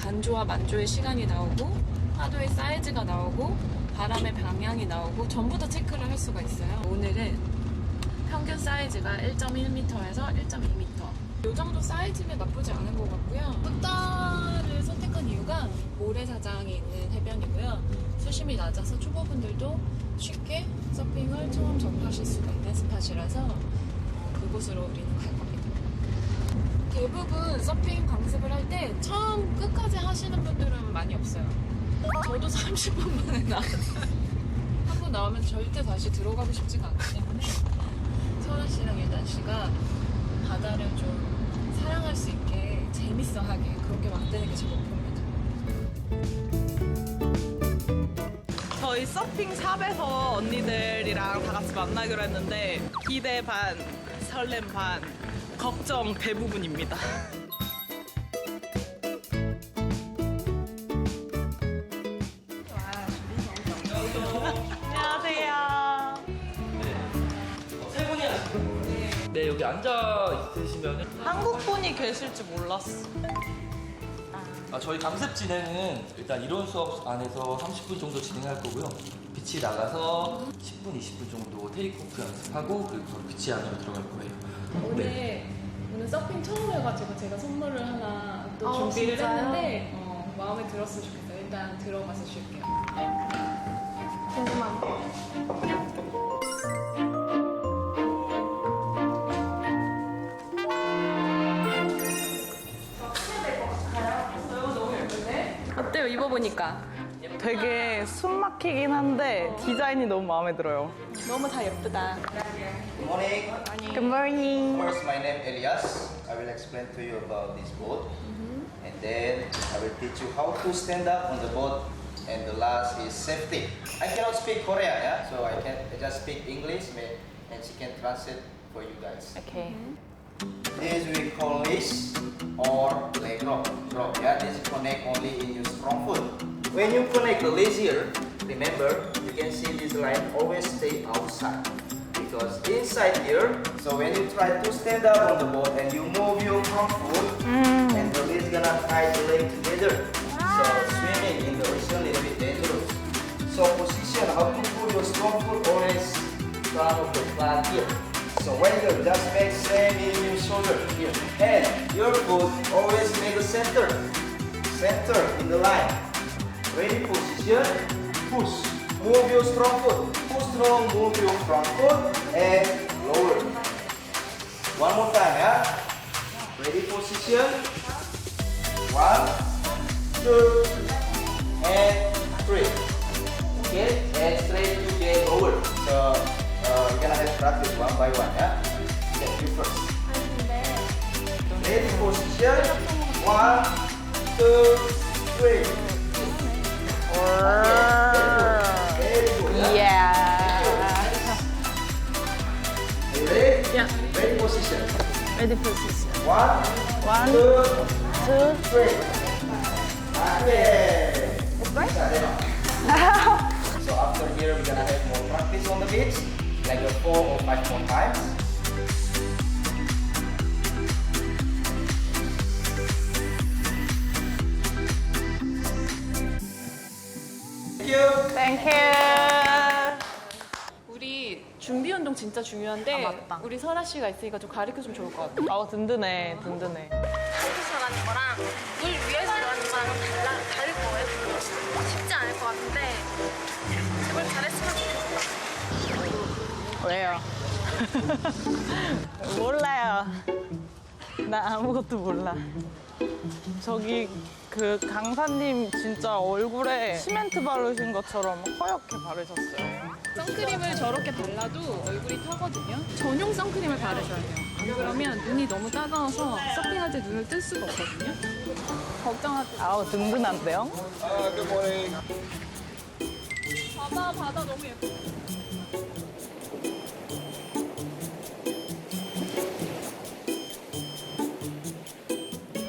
간조와 만조의 시간이 나오고 파도의 사이즈가 나오고 바람의 방향이 나오고 전부 다 체크를 할 수가 있어요. 오늘은 평균 사이즈가 1.1m에서 1.2m 이 정도 사이즈면 나쁘지 않은 것 같고요. 뚝따를 선택한 이유가 모래사장이 있는 해변이고요. 수심이 낮아서 초보분들도 쉽게 서핑을 처음 접하실 수가 있는 스팟이라서 그곳으로 우리는 갈 겁니다. 대부분 서핑 강습을 할 때 처음 끝까지 하시는 분들은 많이 없어요. 저도 30분 만에 나왔어요. 한 번 나오면 절대 다시 들어가고 싶지가 않기 때문에 설아 씨랑 유단 씨가 바다를 좀 사랑할 수 있게 재밌어하게 그렇게 만드는 게 제 목표입니다. 저희 서핑 샵에서 언니들이랑 다 같이 만나기로 했는데 기대 반, 설렘 반, 걱정 대부분입니다. 안녕하세요. 세 분이 네, 여기 앉아 있으시면 한국 분이 계실 줄 몰랐어. 저희 강습 진행은 일단 이론 수업 안에서 30분 정도 진행할 거고요. 비치 나가서 10분, 20분 정도 테이크오프 연습하고 그리고 바로 비치 안으로 들어갈 거예요. 오늘 서핑 처음 해가지고 제가 선물을 하나 또 준비를 진짜요? 했는데 마음에 들었으면 좋겠어요. 일단 들어가서 쉴게요. 궁금한데. 어때요? 입어보니까? 되게 숨 막히긴 한데 디자인이 너무 마음에 들어요. 너무 다 예쁘다. Good morning. Good morning. First, my name is Elias. I will explain to you about this boat. And then I will teach you how to stand up on the boat. And the last is safety. I cannot speak Korean, yeah? So I just speak English and she can translate for you guys. Okay. This we call leash or leg rope. Yeah, this connect only in your strong foot. When you connect the leash here, remember you can see this line always stay outside because inside here. So when you try to stand up on the boat and you move your front foot, and the leash gonna tie the leg together. So swimming in the ocean is a bit dangerous. So position how to put your strong foot always front of the flat here. So when you just make same in your shoulder here. And your foot always make the center in the line. Ready position, push. Move your strong foot. Push strong, move your front foot and lower. One more time, yeah? Ready position. 1, 2, and 3. Okay, and straight to get lower. So we're gonna have practice one by one, yeah? Okay, you first. Ready position. 1, 2, 3. Very good. Yeah. Ready? Yeah. Ready position. Ready position. 1, 1, 2, 2, 3. Okay. So after here, we're gonna have more practice on the beach, like 4 or 5 more times. Thank you. Thank you. 우리 준비 운동 진짜 중요한데 아, 맞다. 우리 설아 씨가 있으니까 좀 가르쳐주면 좋을 것 같아. 든든해, 든든해. 여기서 하는 거랑 물 위에서 하는 거랑 다를 거예요. 쉽지 않을 것 같은데 제발 잘했으면 좋겠다. 왜요? 몰라요. 나 아무것도 몰라. 저기 그 강사님 진짜 얼굴에 시멘트 바르신 것처럼 허옇게 바르셨어요. 선크림을 저렇게 발라도 얼굴이 타거든요. 전용 선크림을 바르셔야 돼요. 안 그러면 눈이 너무 따가워서 서핑할 때 눈을 뜰 수가 없거든요. 걱정하지 마. 아우 든든한데요? 바다 너무 예뻐.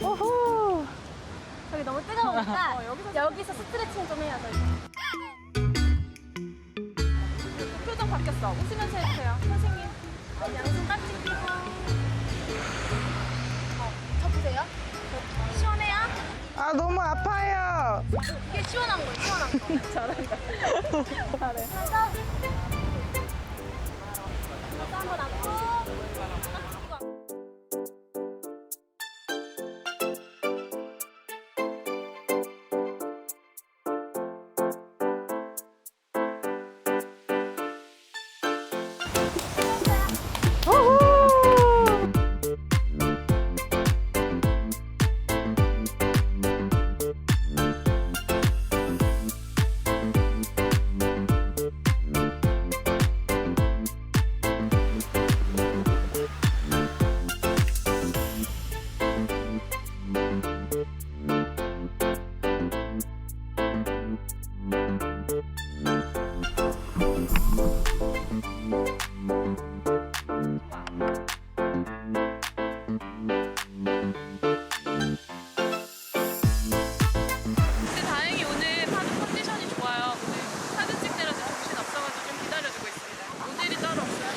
우후. 저기 너무 뜨거우니까 여기서 스트레칭 좀 해야 돼. 표정 바뀌었어. 웃으면서 해주세요. 선생님. 양손 깍지 끼고. 저 보세요. 시원해요? 아, 너무 아파요. 이게 시원한 거, 시원한 거. 잘한다. 잘해. 가자. 한번 안고. 근데 다행히 오늘 파도 컨디션이 좋아요. 오늘 사진 찍느라서 정신 없어가지고 좀 기다려주고 있습니다. 모델이 따로 없어요.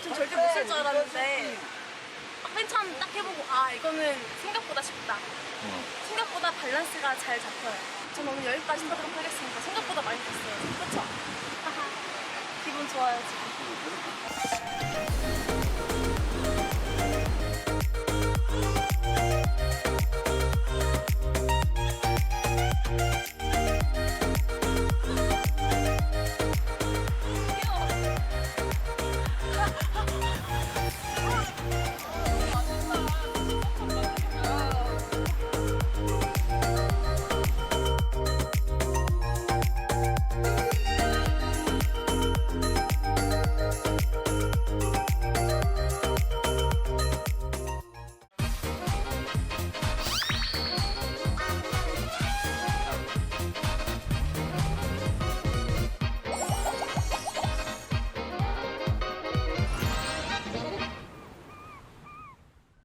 전 절대 못 쓸 줄 알았는데 맨 처음 딱 해보고 아 이거는 생각보다 쉽다. 생각보다 밸런스가 잘 잡혀요. 전 오늘 여기까지 타도록 하겠습니다. 생각보다 많이 탔어요. 그렇죠? 기분 좋아요 지금.